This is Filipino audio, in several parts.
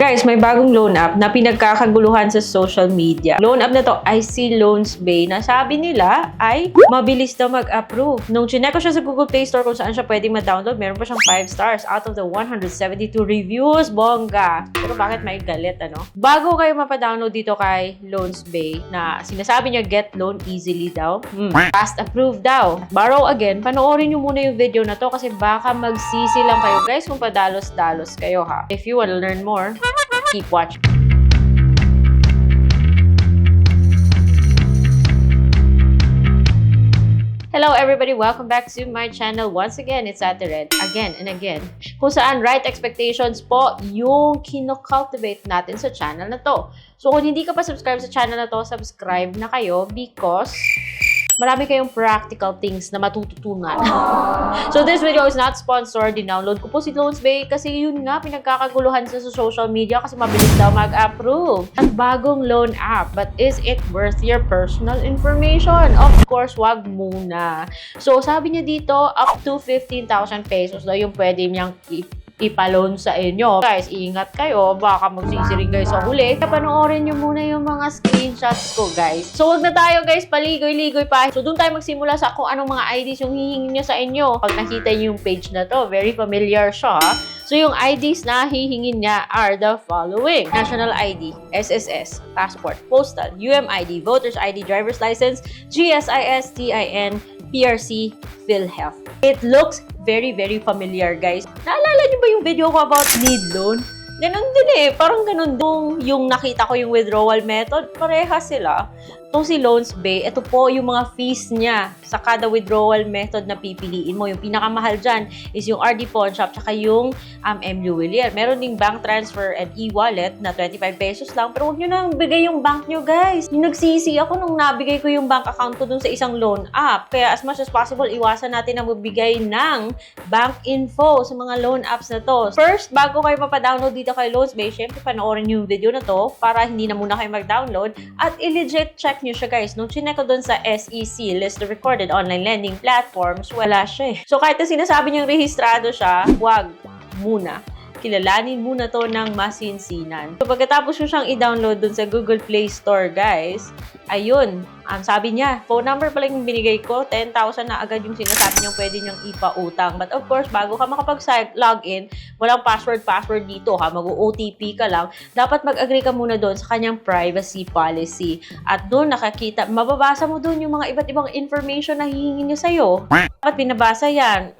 Guys, may bagong loan app na pinagkakaguluhan sa social media. Loan app na to, IC Loans Bay, na sabi nila ay mabilis daw mag-approve. Nung chinek ko siya sa Google Play Store kung saan siya pwedeng ma-download, meron pa siyang 5 stars out of the 172 reviews. Bongga! Pero bakit may galit, ano? Bago kayo mapadownload dito kay Loans Bay, na sinasabi niya get loan easily daw, fast approve daw. Borrow again, panoorin nyo muna yung video na to kasi baka magsisi lang kayo guys kung padalos-dalos kayo ha. If you wanna learn more, keep watching. Hello everybody! Welcome back to my channel. Once again, it's Ate Red. Again and again. Kung saan right expectations po yung kino-cultivate natin sa channel na to. So kung hindi ka pa subscribe sa channel na to, subscribe na kayo because marami kayong practical things na matututunan. So this video is not sponsored. Dinownload ko po si Loans Bay kasi yun nga, pinagkakaguluhan sa social media kasi mabilis daw mag-approve. Ang bagong loan app, but is it worth your personal information? Of course, wag muna. So sabi niya dito, up to 15,000 pesos daw yung pwede niyang ipaloan sa inyo. Guys, ingat kayo. Baka magsisiring kayo sa huli. Panoorin nyo muna yung mga screenshots ko, guys. So, wag na tayo, guys. Paligoy-ligoy pa. So, doon tayo magsimula sa kung anong mga IDs yung hihingin nyo sa inyo. Pag nakita nyo yung page na to, very familiar siya. So, yung IDs na hihingin niya are the following: National ID, SSS, Passport, Postal, UMID, Voter's ID, Driver's License, GSIS, TIN, PRC, PhilHealth. It looks very, very familiar, guys. Naalala niyo ba yung video ko about need loan? Ganon din eh. Parang ganon din yung nakita ko yung withdrawal method. Pareha sila. Itong si Loans Bay, ito po yung mga fees niya sa kada withdrawal method na pipiliin mo. Yung pinakamahal dyan is yung RD Pawn Shop tsaka yung MU Willier. Meron ding bank transfer and e-wallet na 25 pesos lang. Pero huwag nyo nang bigay yung bank nyo, guys. Yung nagsisi ako nung nabigay ko yung bank account ko dun sa isang loan app. Kaya as much as possible, iwasan natin na magbigay ng bank info sa mga loan apps na to. First, bago kayo mapadownload dito kay Loans Bay, syempre panoorin yung video na to para hindi na muna kayo mag-download at i-legit check nyo siya, guys. Nung chinek ko dun sa SEC, List of Recorded Online Lending Platforms, wala siya eh. So kahit na sinasabi niyang rehistrado siya, wag muna. Kilalanin muna to ng masinsinan. So pagkatapos ko siyang i-download dun sa Google Play Store, guys, ayun, sabi niya, phone number pala yung binigay ko, 10,000 na agad yung sinasabi niyang pwede niyang ipautang. But of course, bago ka makapag-login, walang password dito ha, mag-OTP ka lang, dapat mag-agree ka muna doon sa kanyang privacy policy. At doon nakakita, mababasa mo doon yung mga iba't ibang information na hihingin niya sa'yo. Dapat pinabasa yan.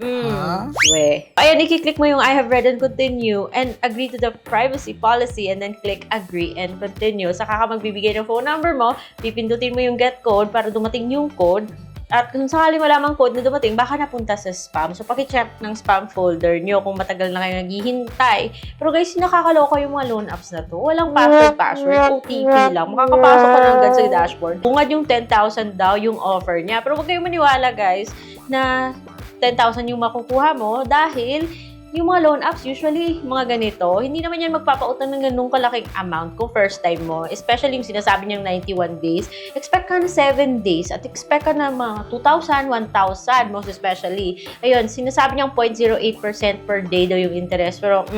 Ayan, i-click mo yung I have read and continue and agree to the privacy policy and then click agree and continue. Saka ka magbibigay ng phone number mo, pipindutin mo yung get code para dumating yung code. At kung sakali wala mang code na dumating, baka napunta sa spam. So, paki-check ng spam folder nyo kung matagal na kayo naghihintay. Pero guys, nakakaloka yung mga loan apps na to. Walang password, OTP lang. Makakapasok ka lang agad sa dashboard. Bungad yung 10,000 daw yung offer niya. Pero huwag kayong maniwala, guys, na 10,000 yung makukuha mo dahil yung mga loan apps, usually, mga ganito, hindi naman yan magpapautang ng ganung kalaking amount kung first time mo. Especially yung sinasabi niyang 91 days. Expect ka na 7 days at expect ka na mga 2,000, 1,000 most especially. Ayun, sinasabi niyang 0.08% per day daw yung interest. Pero,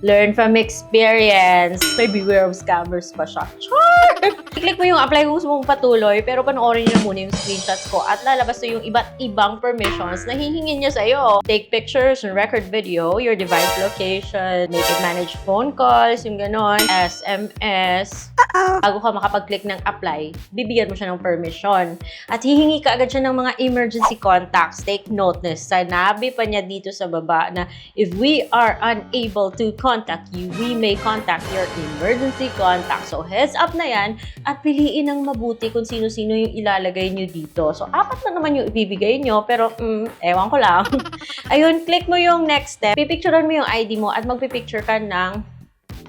learn from experience. May beware of scammers pa siya. I-click mo yung apply kung gusto mong patuloy, pero panoorin niyo muna yung screenshots ko at lalabas na yung iba't ibang permissions na hihingin niya sa'yo. Take pictures and record video, your device location, make it manage phone calls, yung ganon, SMS. Bago ka makapag-click ng apply, bibigyan mo siya ng permission. At hihingi ka agad siya ng mga emergency contacts. Take note na sanabi pa niya dito sa baba na if we are unable to contact you, we may contact your emergency contact. So heads up na yan at piliin ng mabuti kung sino-sino yung ilalagay nyo dito. So 4 na naman yung ibibigay nyo, pero ewan ko lang. Ayun, click mo yung next step. Pipicturean mo yung ID mo at magpipicture ka ng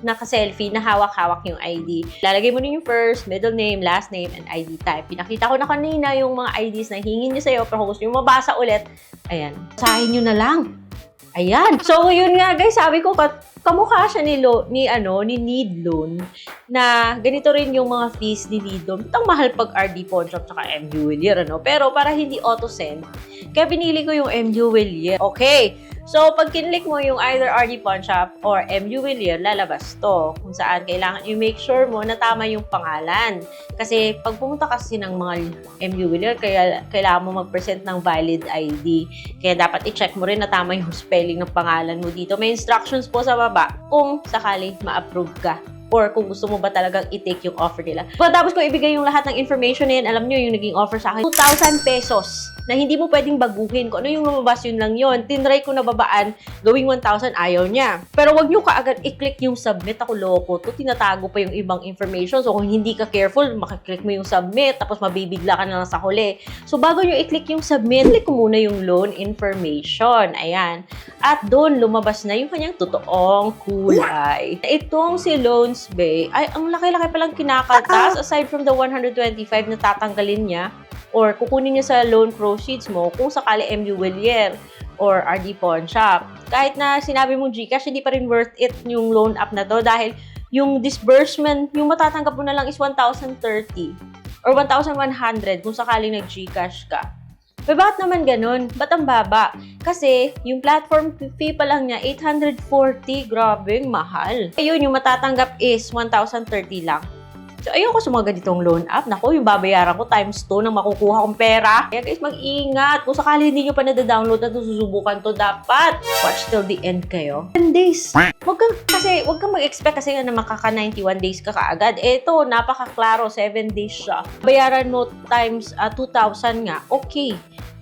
naka-selfie na hawak-hawak yung ID. Lalagay mo na yung first, middle name, last name, and ID type. Pinakita ko na kanina yung mga IDs na hingin nyo sa'yo, pero kung gusto nyo mabasa ulit, ayan, basahin nyo na lang. Ayan. So, yun nga guys, sabi ko, kamukha siya ni Need Loan na ganito rin yung mga fees ni Need Loan. Itang mahal pag RD Pawn Shop tsaka MU Willier, ano? Pero para hindi auto-send, kaya pinili ko yung MU Willier. Okay. So, pag kinlik mo yung either RD Pawn Shop or MU Villar, lalabas to. Kung saan kailangan i-make sure mo na tama yung pangalan. Kasi pag pumunta kasi ng mga MU Villar, kailangan mo mag-present ng valid ID. Kaya dapat i-check mo rin na tama yung spelling ng pangalan mo dito. May instructions po sa baba kung sakali ma-approve ka. Or kung gusto mo ba talagang i-take yung offer nila. Pagkatapos ko ibigay yung lahat ng information na yan, alam nyo yung naging offer sa akin, 2,000 pesos na hindi mo pwedeng baguhin. Kung ano yung lumabas, yun lang yun. Tinry ko na babaan, gawing 1,000, ayaw niya. Pero wag nyo kaagad i-click yung submit. Ako loko to, tinatago pa yung ibang information. So kung hindi ka careful, makiklik mo yung submit, tapos mabibigla ka na lang sa huli. So bago nyo i-click yung submit, click ko muna yung loan information. Ayan. At doon, lumabas na yung kanyang totoong kulay. Itong si Loans Bay, ay, ang laki-laki palang kinakaltas. Aside from the 125 na tatanggalin niya, or kukunin niya sa loan proceeds mo kung sakali MU Villar or RD Pawn Shop. Kahit na sinabi mong GCash, hindi pa rin worth it yung loan app na to dahil yung disbursement, yung matatanggap mo na lang is 1,030 or 1,100 kung sakaling nag-GCash ka. Pero bakit naman ganun? Ba't ang baba? Kasi yung platform fee pa lang niya, 840. Grabe, mahal. Ayun, yung matatanggap is 1,030 lang. So, ayoko sa mga ganitong loan app. Naku, yung babayaran ko times 2 nang makukuha kong pera. Kaya guys, mag-ingat. Kung sakali hindi nyo pa nada-download na ito, susubukan to, dapat watch till the end kayo. 10 days. Wag kang mag-expect kasi na makaka 91 days ka kaagad. Ito, napaka-klaro, 7 days siya. Bayaran mo times 2,000 nga, okay.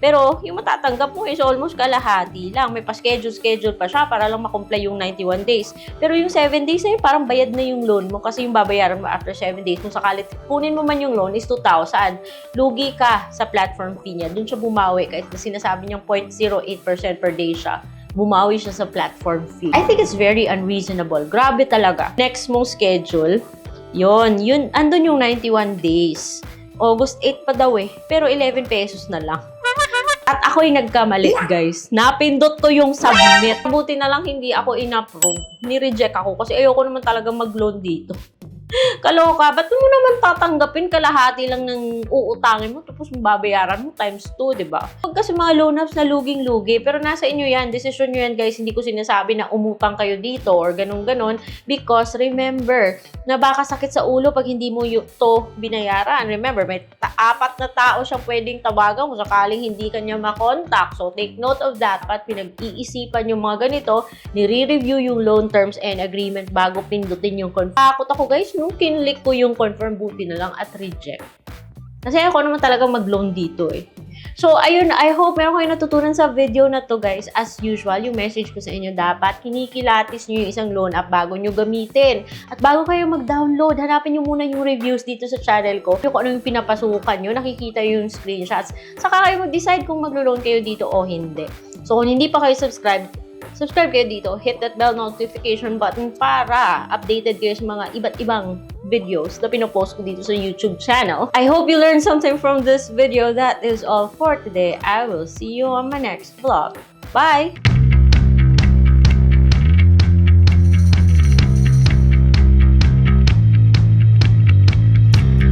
Pero yung matatanggap mo is almost kalahati lang. May pa-schedule pa siya para lang makomply yung 91 days. Pero yung 7 days na yun, parang bayad na yung loan mo kasi yung babayaran mo after 7 days. Kung sakali kunin mo man yung loan is 2,000. Lugi ka sa platform fee niya. Doon siya bumawi kahit na sinasabi niyang 0.08% per day siya. Bumawi siya sa platform fee. I think it's very unreasonable. Grabe talaga. Next mong schedule, yun, andun yung 91 days. August 8 pa daw eh. Pero 11 pesos na lang. At ako'y nagkamali, guys. Napindot ko yung submit. Buti na lang hindi ako in-approve. Ni-reject ako kasi ayoko naman talaga mag-loan dito. Kaloka, ba't mo naman tatanggapin kalahati lang ng uutangin mo tapos babayaran mo times 2, diba? Huwag kasi mga loan apps na luging-lugi, pero nasa inyo yan, desisyon nyo yan guys, hindi ko sinasabi na umutang kayo dito or ganun-ganon because remember, na baka sakit sa ulo pag hindi mo to binayaran. Remember, may 4 na tao siyang pwedeng tawagan kung sakaling hindi kanya makontak. So, take note of that. At pinag-iisipan yung mga ganito, nire-review yung loan terms and agreement bago pindutin yung confirm. Takot ako guys, nung kinlik ko yung confirm, buti na lang at reject. Kasi ako naman talaga mag-loan dito eh. So, ayun, I hope meron kayo natutunan sa video na to guys. As usual, yung message ko sa inyo, dapat kinikilatis nyo yung isang loan app bago nyo gamitin. At bago kayo mag-download, hanapin nyo muna yung reviews dito sa channel ko. Kung ano yung pinapasukan nyo, nakikita yung screenshots. Saka kayo mag-decide kung mag-loan kayo dito o hindi. So, kung hindi pa kayo subscribe kayo dito, hit that bell notification button para updated kayo sa mga iba't ibang videos na pinopost ko dito sa YouTube channel. I hope you learned something from this video. That is all for today. I will see you on my next vlog. Bye!